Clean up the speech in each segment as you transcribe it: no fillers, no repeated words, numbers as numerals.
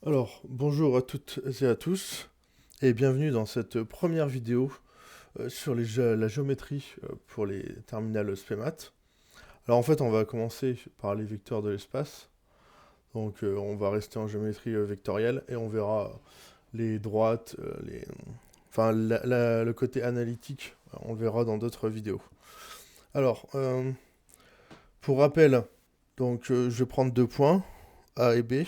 Alors, bonjour à toutes et à tous, et bienvenue dans cette première vidéo sur la géométrie pour les terminales SPMAT. Alors en fait, on va commencer par les vecteurs de l'espace. Donc on va rester en géométrie vectorielle et on verra les droites, enfin le côté analytique, on le verra dans d'autres vidéos. Alors, pour rappel, donc je vais prendre deux points, A et B,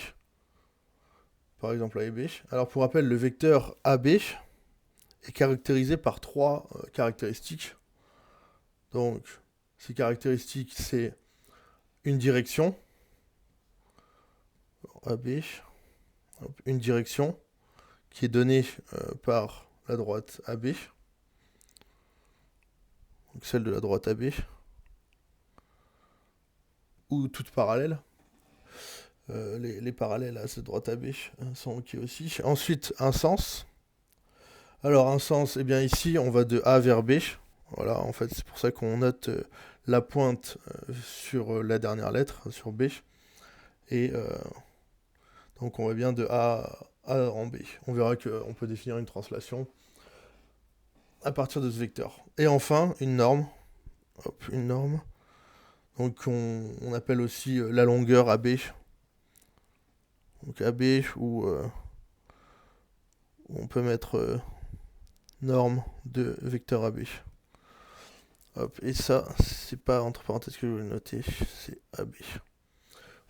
par exemple A et B. Alors pour rappel, le vecteur AB est caractérisé par trois caractéristiques. Donc, ces caractéristiques, c'est une direction, AB, une direction qui est donnée par la droite AB, donc celle de la droite AB, ou toute parallèle. Les parallèles à cette droite AB sont OK aussi. Ensuite, un sens. Alors, un sens, eh bien ici, on va de A vers B. Voilà, en fait, c'est pour ça qu'on note la pointe sur la dernière lettre, sur B. Et donc, on va bien de A en B. On verra qu'on peut définir une translation à partir de ce vecteur. Et enfin, une norme. Hop, une norme. Donc, on appelle aussi la longueur AB. Donc, AB, ou on peut mettre norme de vecteur AB. Hop, et ça, c'est pas entre parenthèses que je vais noter, c'est AB.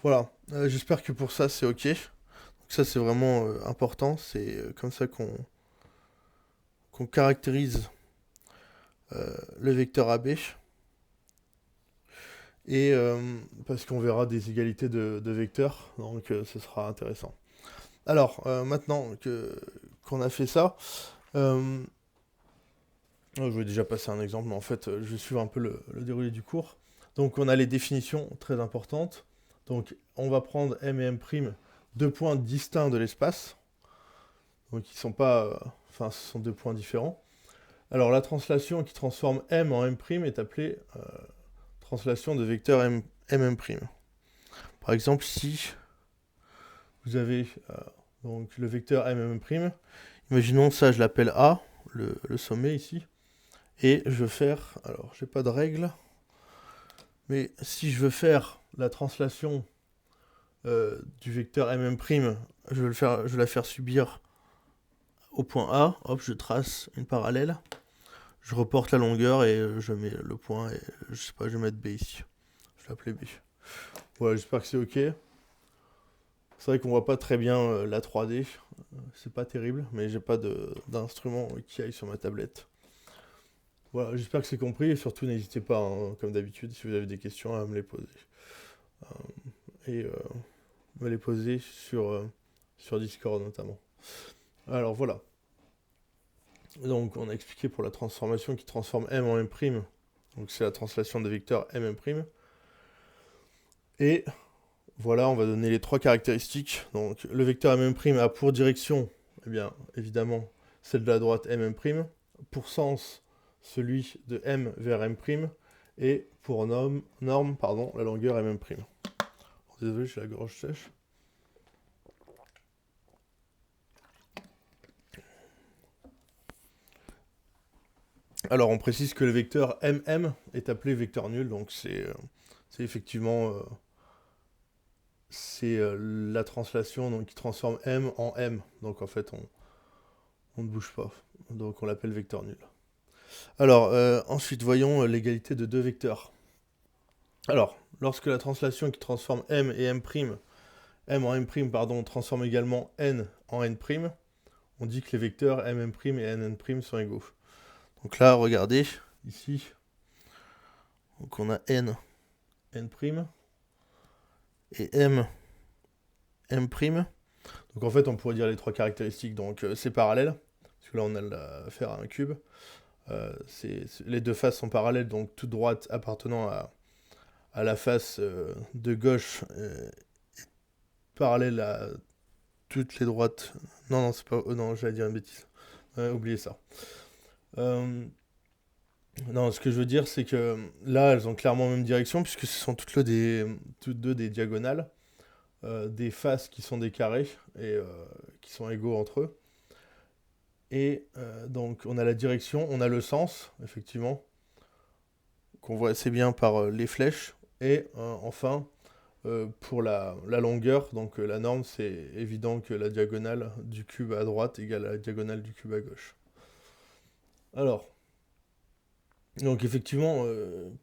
Voilà, j'espère que pour ça c'est ok. Donc ça c'est vraiment important, c'est comme ça qu'on caractérise le vecteur AB. Et parce qu'on verra des égalités de vecteurs, donc ce sera intéressant. Alors, maintenant qu'on a fait ça, je vais déjà passer un exemple, mais en fait, je vais suivre un peu le déroulé du cours. Donc, on a les définitions très importantes. Donc, on va prendre M et M', deux points distincts de l'espace. Donc, ils sont pas... Enfin, ce sont deux points différents. Alors, la translation qui transforme M en M' est appelée translation de vecteur MM'. Par exemple, si vous avez donc le vecteur MM', imaginons ça, je l'appelle A, le sommet ici. Et je veux faire, alors j'ai pas de règle, mais si je veux faire la translation du vecteur MM', je vais la faire subir au point A, hop, je trace une parallèle, je reporte la longueur et je mets le point, et je sais pas, je vais mettre B ici. Je vais l'appeler B. Voilà, j'espère que c'est ok. C'est vrai qu'on voit pas très bien la 3D, c'est pas terrible, mais j'ai pas d'instrument qui aille sur ma tablette. Voilà, j'espère que c'est compris et surtout n'hésitez pas, hein, comme d'habitude, si vous avez des questions, à me les poser. Et me les poser sur Discord notamment. Alors voilà. Donc on a expliqué pour la transformation qui transforme M en M'. Donc c'est la translation des vecteurs MM'. Et voilà, on va donner les trois caractéristiques. Donc le vecteur MM' a pour direction, eh bien évidemment, celle de la droite MM'. Pour sens, celui de M vers M'. Et pour norme pardon, la longueur MM'. Désolé, j'ai la gorge sèche. Alors on précise que le vecteur MM est appelé vecteur nul, donc c'est effectivement c'est la translation donc, qui transforme M en M. Donc en fait on ne bouge pas, donc on l'appelle vecteur nul. Alors ensuite voyons l'égalité de deux vecteurs. Alors lorsque la translation qui transforme M et M', M en M', pardon, transforme également N en N', on dit que les vecteurs MM' et NN' sont égaux. Donc là, regardez, ici, donc on a N, N', et M, M'. Donc en fait, on pourrait dire les trois caractéristiques. Donc c'est parallèle, parce que là on a affaire à un cube. Les deux faces sont parallèles, donc toute droite appartenant à la face de gauche est parallèle à toutes les droites. Non, non, c'est pas. Non, j'allais dire une bêtise. Oubliez ça. Non, ce que je veux dire, c'est que là, elles ont clairement la même direction, puisque ce sont toutes deux des diagonales. des faces qui sont des carrés et qui sont égaux entre eux. Et donc on a la direction, on a le sens, effectivement, qu'on voit assez bien par les flèches. Et enfin, pour la longueur, donc la norme, c'est évident que la diagonale du cube à droite égale à la diagonale du cube à gauche. Alors, donc effectivement,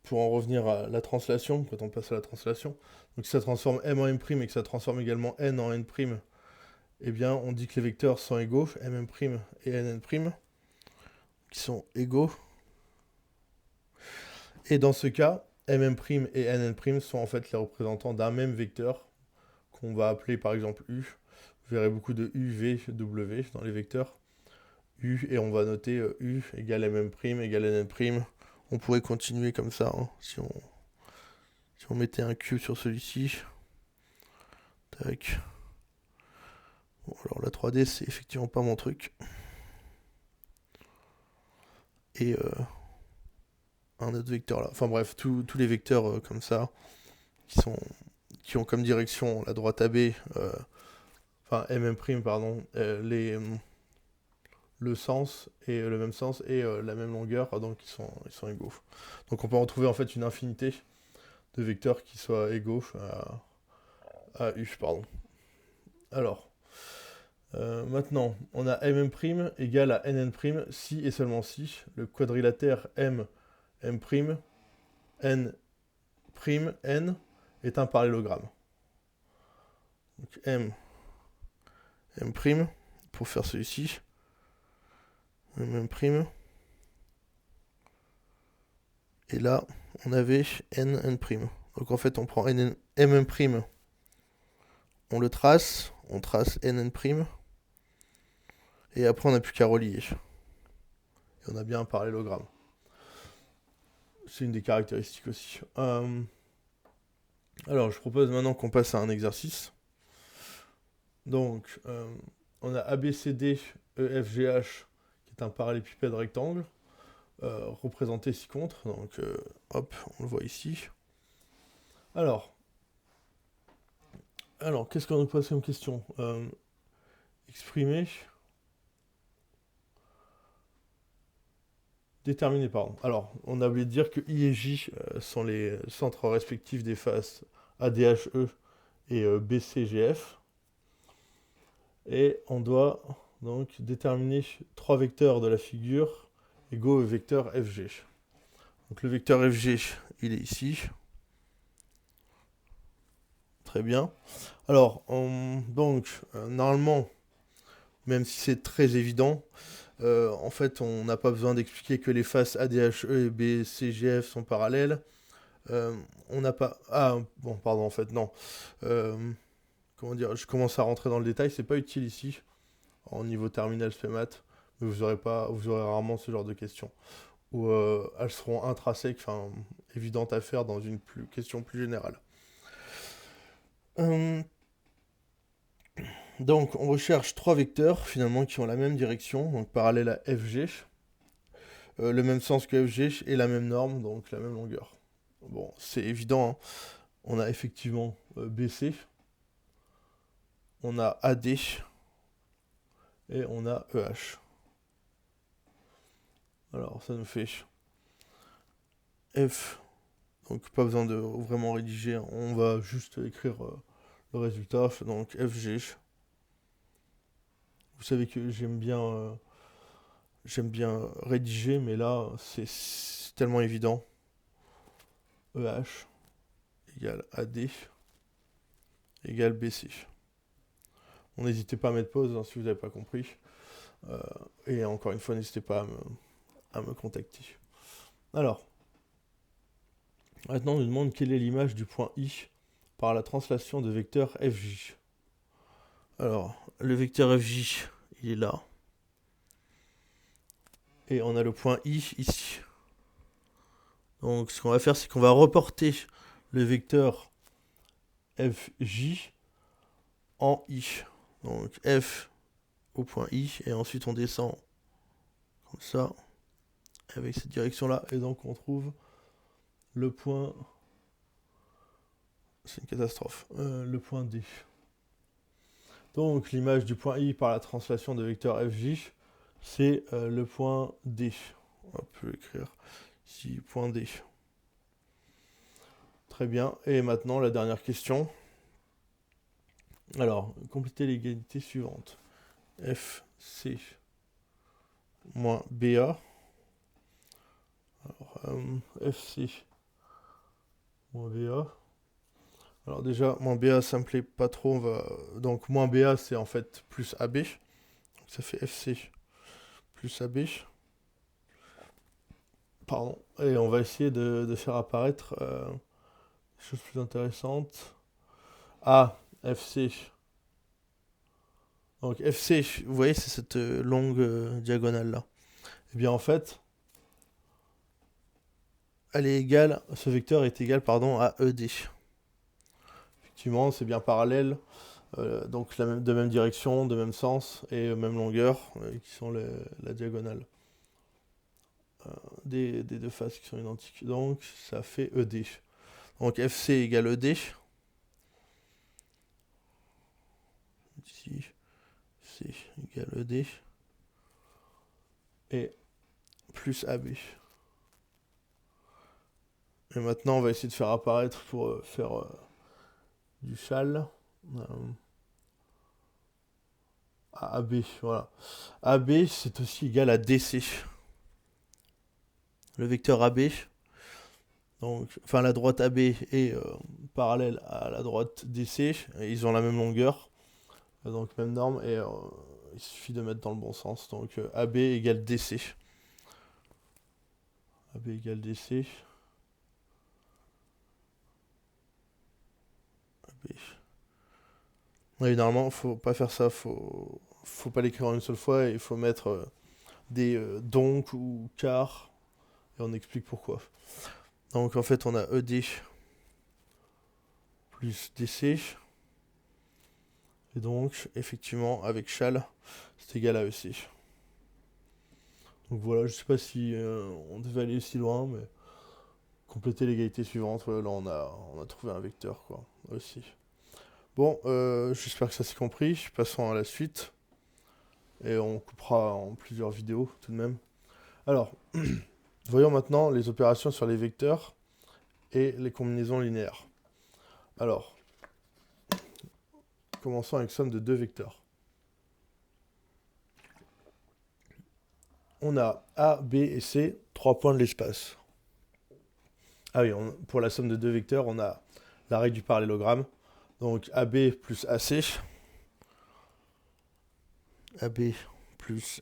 pour en revenir à la translation, quand on passe à la translation, donc si ça transforme m en m' et que ça transforme également n en n', eh bien on dit que les vecteurs sont égaux, mm' et nn', qui sont égaux. Et dans ce cas, mm' et nn' sont en fait les représentants d'un même vecteur qu'on va appeler par exemple u. Vous verrez beaucoup de u, v, w dans les vecteurs. U, et on va noter u égale mm' égale nn'. On pourrait continuer comme ça, hein, si on mettait un Q sur celui-ci. Tac. Bon, alors la 3D, c'est effectivement pas mon truc. Et un autre vecteur là. Enfin bref, tous les vecteurs comme ça, qui ont comme direction la droite AB, enfin mm', pardon, le sens et le même sens et la même longueur, donc ils sont égaux. Donc on peut retrouver en fait une infinité de vecteurs qui soient égaux à u, pardon. Alors, maintenant, on a mm' égale à nn' si et seulement si le quadrilatère m, m', n', n est un parallélogramme. Donc m', pour faire celui-ci, m', et là, on avait nn'. Donc en fait, on prend m', on le trace, on trace nn', et après on n'a plus qu'à relier. Et on a bien un parallélogramme. C'est une des caractéristiques aussi. Alors, je propose maintenant qu'on passe à un exercice. Donc, on a ABCD, EFGH, qui est un parallélépipède rectangle, représenté ci-contre. Donc, hop, on le voit ici. Alors qu'est-ce qu'on nous pose comme question? Exprimer. Déterminer, pardon. Alors, on a oublié de dire que I et J sont les centres respectifs des faces ADHE et BCGF. Et on doit donc déterminer 3 vecteurs de la figure égaux au vecteur FG. Donc le vecteur FG, il est ici. Très bien. Alors, normalement, même si c'est très évident, en fait, on n'a pas besoin d'expliquer que les faces ADHE et BCGF sont parallèles. On n'a pas... Ah, bon, pardon, en fait, non. Comment dire, je commence à rentrer dans le détail, c'est pas utile ici, en niveau terminal SPMAT, mais vous aurez rarement ce genre de questions. Ou elles seront intrinsèques, enfin, évidentes à faire dans une question plus générale. Donc, on recherche 3 vecteurs, finalement, qui ont la même direction, donc parallèle à FG, le même sens que FG, et la même norme, donc la même longueur. Bon, c'est évident, hein. On a effectivement BC, on a AD, et on a EH. Alors, ça nous fait F, donc pas besoin de vraiment rédiger, hein. On va juste écrire le résultat, donc FG. Vous savez que j'aime bien rédiger, mais là, c'est tellement évident. EH égale AD égale BC. Bon, n'hésitez pas à mettre pause hein, si vous n'avez pas compris. Et encore une fois, n'hésitez pas à me contacter. Alors, maintenant, on nous demande quelle est l'image du point I par la translation de vecteur FJ. Alors, le vecteur FJ, il est là. Et on a le point I ici. Donc, ce qu'on va faire, c'est qu'on va reporter le vecteur FJ en I. Donc, F au point I, et ensuite on descend comme ça, avec cette direction-là, et donc on trouve le point... C'est une catastrophe. Le point D. Donc l'image du point I par la translation de vecteur FJ, c'est le point D. On peut l'écrire ici, point D. Très bien. Et maintenant, la dernière question. Alors, complétez l'égalité suivante. FC moins BA. Alors, FC moins BA. Alors déjà, moins BA, ça me plaît pas trop. Donc, moins BA, c'est en fait plus AB. Donc, ça fait FC plus AB. Pardon. Et on va essayer de faire apparaître des choses plus intéressantes. A, FC. Donc FC, vous voyez, c'est cette longue diagonale là. Et bien en fait, elle est égale, ce vecteur est égal pardon, à ED. Effectivement, c'est bien parallèle, donc de même direction, de même sens et même longueur, qui sont la diagonale des deux faces qui sont identiques. Donc ça fait ED. Donc FC égale ED. Ici, C égale ED. Et plus AB. Et maintenant, on va essayer de faire apparaître pour faire du châle. AB, voilà. AB, c'est aussi égal à DC. Le vecteur AB, donc, enfin la droite AB est parallèle à la droite DC. Et ils ont la même longueur, donc même norme, et il suffit de mettre dans le bon sens. Donc AB égale DC. AB égale DC. AB. Oui, normalement, faut pas faire ça, faut pas l'écrire en une seule fois, il faut mettre des donc ou car, et on explique pourquoi. Donc en fait, on a ED plus DC, et donc, effectivement, avec châle, c'est égal à EC. Donc voilà, je sais pas si on devait aller si loin, mais compléter l'égalité suivante, là on a trouvé un vecteur, quoi, aussi. Bon, j'espère que ça s'est compris. Passons à la suite. Et on coupera en plusieurs vidéos tout de même. Alors, voyons maintenant les opérations sur les vecteurs et les combinaisons linéaires. Alors, commençons avec somme de deux vecteurs. On a A, B et C, 3 points de l'espace. Ah oui, pour la somme de deux vecteurs, on a la règle du parallélogramme. Donc AB plus AC. AB plus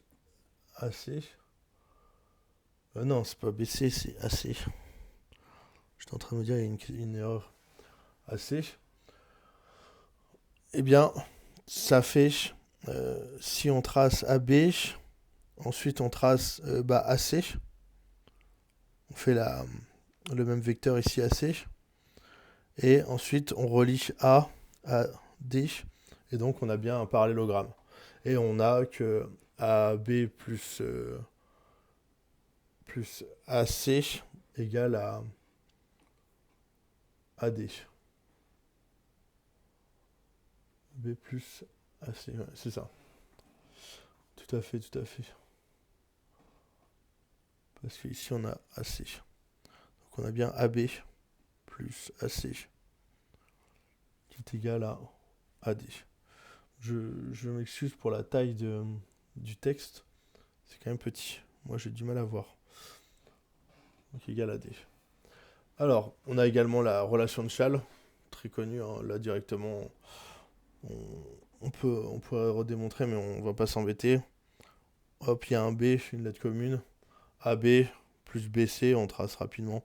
AC. Non, c'est pas BC, c'est AC. J'étais en train de me dire il y a une erreur. AC. Eh bien, ça fait, si on trace AB, ensuite on trace AC, on fait le même vecteur ici AC, et ensuite on relie A à D, et donc on a bien un parallélogramme. Et on a que AB plus AC égale à AD. B plus AC, ouais, c'est ça. Tout à fait, tout à fait. Parce qu'ici on a AC. Donc on a bien AB plus AC qui est égal à AD. Je m'excuse pour la taille du texte. C'est quand même petit. Moi j'ai du mal à voir. Donc égal à AD. Alors, on a également la relation de châle, très connue, hein. Là directement, on pourrait redémontrer, mais on va pas s'embêter. Hop, il y a un B, une lettre commune. AB plus BC, on trace rapidement.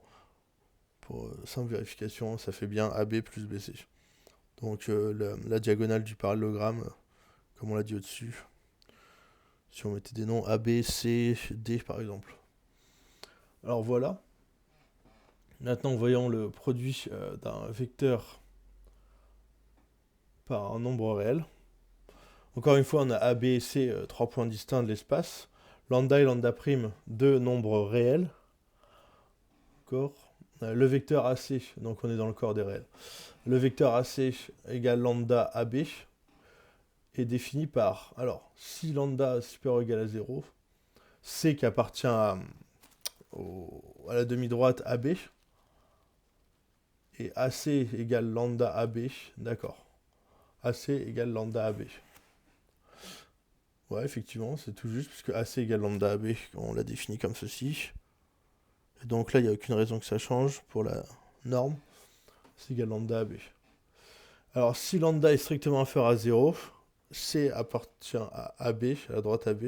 Pour simple vérification, ça fait bien AB plus BC. Donc la diagonale du parallélogramme, comme on l'a dit au-dessus. Si on mettait des noms A, B, C, D par exemple. Alors voilà. Maintenant, voyons le produit d'un vecteur par un nombre réel. Encore une fois, on a A, B et C, 3 points distincts de l'espace. Lambda et lambda prime, deux nombres réels. D'accord. Le vecteur AC, donc on est dans le corps des réels. Le vecteur AC égale lambda AB. est défini par, alors, si lambda supérieur ou égal à 0, C qui appartient à la demi-droite AB, et AC égale lambda AB, d'accord. AC égale lambda AB. Ouais, effectivement, c'est tout juste, puisque AC égale lambda AB, on l'a défini comme ceci. Et donc là, il n'y a aucune raison que ça change pour la norme. C'est égal lambda AB. Alors, si lambda est strictement inférieur à 0, C appartient à AB, à la droite AB,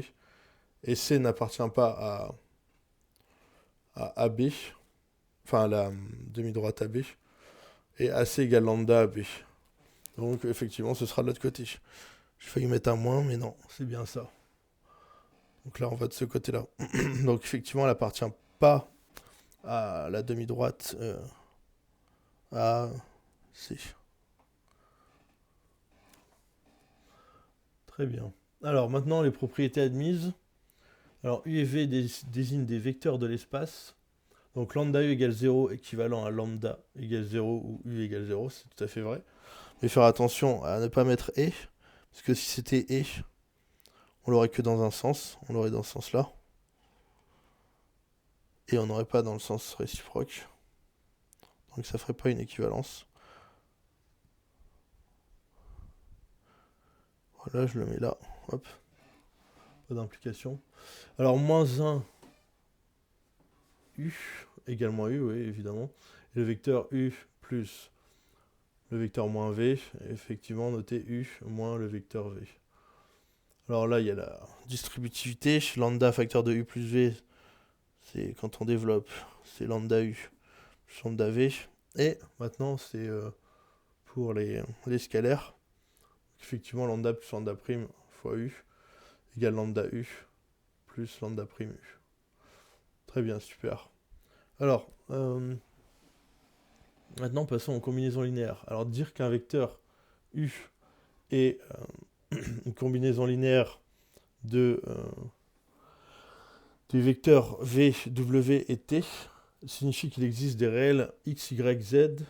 et C n'appartient pas à AB, enfin à la demi-droite AB, et AC égale lambda AB. Donc, effectivement, ce sera de l'autre côté. J'ai failli mettre un moins, mais non, c'est bien ça. Donc là, on va de ce côté-là. Donc, effectivement, elle n'appartient pas à la demi-droite A, C. Très bien. Alors, maintenant, les propriétés admises. Alors, U et V désignent des vecteurs de l'espace. Donc, lambda U égale 0, équivalent à lambda égale 0 ou U égale 0, c'est tout à fait vrai. Mais faire attention à ne pas mettre et, parce que si c'était et, on l'aurait que dans un sens, on l'aurait dans ce sens-là. Et on n'aurait pas dans le sens réciproque. Donc ça ferait pas une équivalence. Voilà, je le mets là. Hop. Pas d'implication. Alors, moins 1 U égale moins U, oui, évidemment. Et le vecteur U plus le vecteur moins V, effectivement, notez U moins le vecteur V. Alors là, il y a la distributivité. Lambda facteur de U plus V, c'est quand on développe, c'est lambda U plus lambda V. Et maintenant, c'est pour les scalaires. Effectivement, lambda plus lambda prime fois U égale lambda U plus lambda prime U. Très bien, super. Alors, maintenant passons aux combinaisons linéaires. Alors dire qu'un vecteur U est une combinaison linéaire de des vecteurs V, W et T signifie qu'il existe des réels X, Y, Z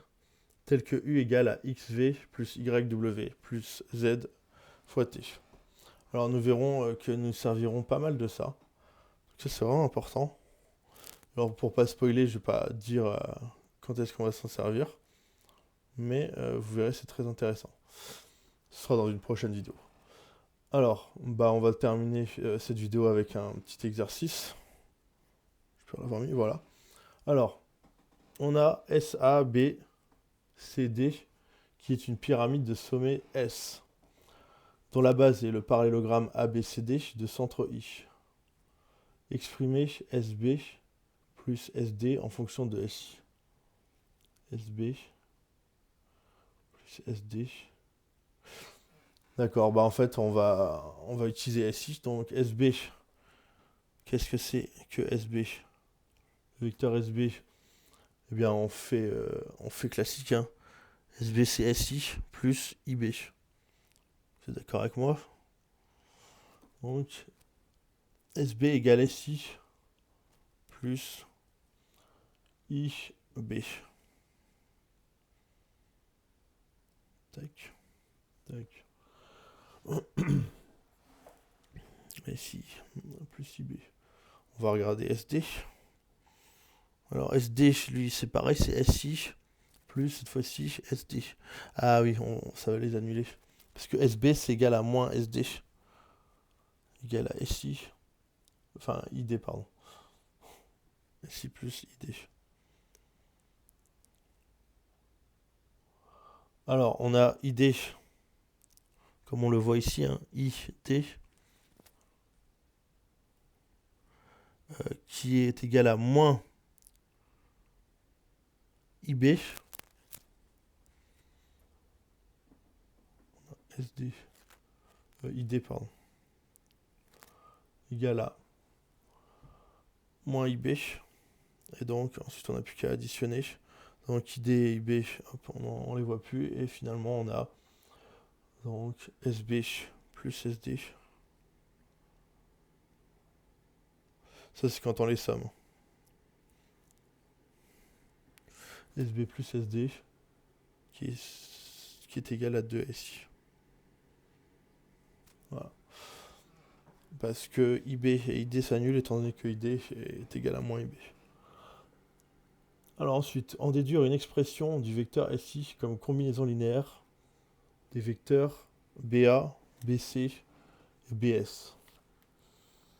tels que U égale à XV plus YW plus Z fois T. Alors nous verrons que nous servirons pas mal de ça. Ça c'est vraiment important. Alors pour pas spoiler, je vais pas dire quand est-ce qu'on va s'en servir. Mais vous verrez, c'est très intéressant. Ce sera dans une prochaine vidéo. Alors, on va terminer cette vidéo avec un petit exercice. Je peux l'avoir mis, voilà. Alors, on a SA, B, C, D, qui est une pyramide de sommet S, dont la base est le parallélogramme ABCD de centre I. Exprimez SB plus SD en fonction de SI. SB plus SD. D'accord, en fait, on va utiliser SI, donc SB. Qu'est-ce que c'est que SB? Le vecteur SB, eh bien, on fait classique, hein. SB, c'est SI plus IB. Vous êtes d'accord avec moi? Donc, SB égale SI plus IB. Tac, tac. SI plus IB. On va regarder SD. Alors SD, lui, c'est pareil, c'est SI plus cette fois-ci SD. Ah oui, ça va les annuler. Parce que SB, c'est égal à moins SD. Égal à SI. Enfin, ID, pardon. SI plus ID. Alors, on a ID, comme on le voit ici, hein, ID, qui est égal à moins IB. SD, ID, pardon. Égal à moins IB. Et donc, ensuite, on n'a plus qu'à additionner. Donc, ID et IB, hop, on les voit plus. Et finalement, on a donc SB plus SD. Ça, c'est quand on les somme. SB plus SD, qui est égal à 2 SI. Voilà. Parce que IB et ID s'annulent étant donné que ID est égal à moins IB. Alors ensuite, en déduire une expression du vecteur SI comme combinaison linéaire des vecteurs BA, BC et BS.